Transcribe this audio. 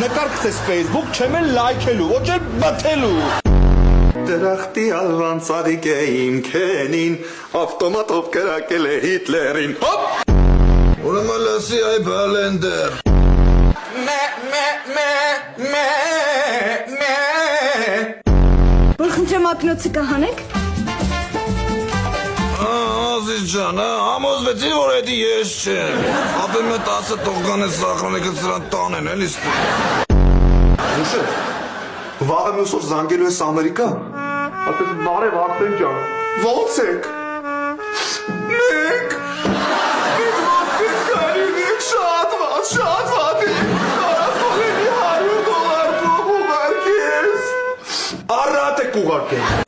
Նկարքս Facebook չեմ էլ լայքելու, ոչ էլ բթելու։ Դրախտի ալվան ծաղիկ է իմ քենին, ավտոմատով կրակել է Հիտլերին, հոպ։ Ուրեմն լսի այ բալենդեր։ Որ խնդրեմ ակնոցը կհանեք։ Ազիզ ջան, համոզվեցի, որ էդի ես չեմ։ Ապեմ է 10 տողգան է սախրանեկը սրան տանեն, էլի ստի։ Հուշեր, վաղը մյուս օր զանգելու ես Ամերիկա։ Ապես բարև Արտեն ջան, ո՞նց եք։ Մենք ոսկետ կարինենք շատ վատ ենք, կարած թողելի $100 փող ուղարկես։ Առատ եք ուղարկել։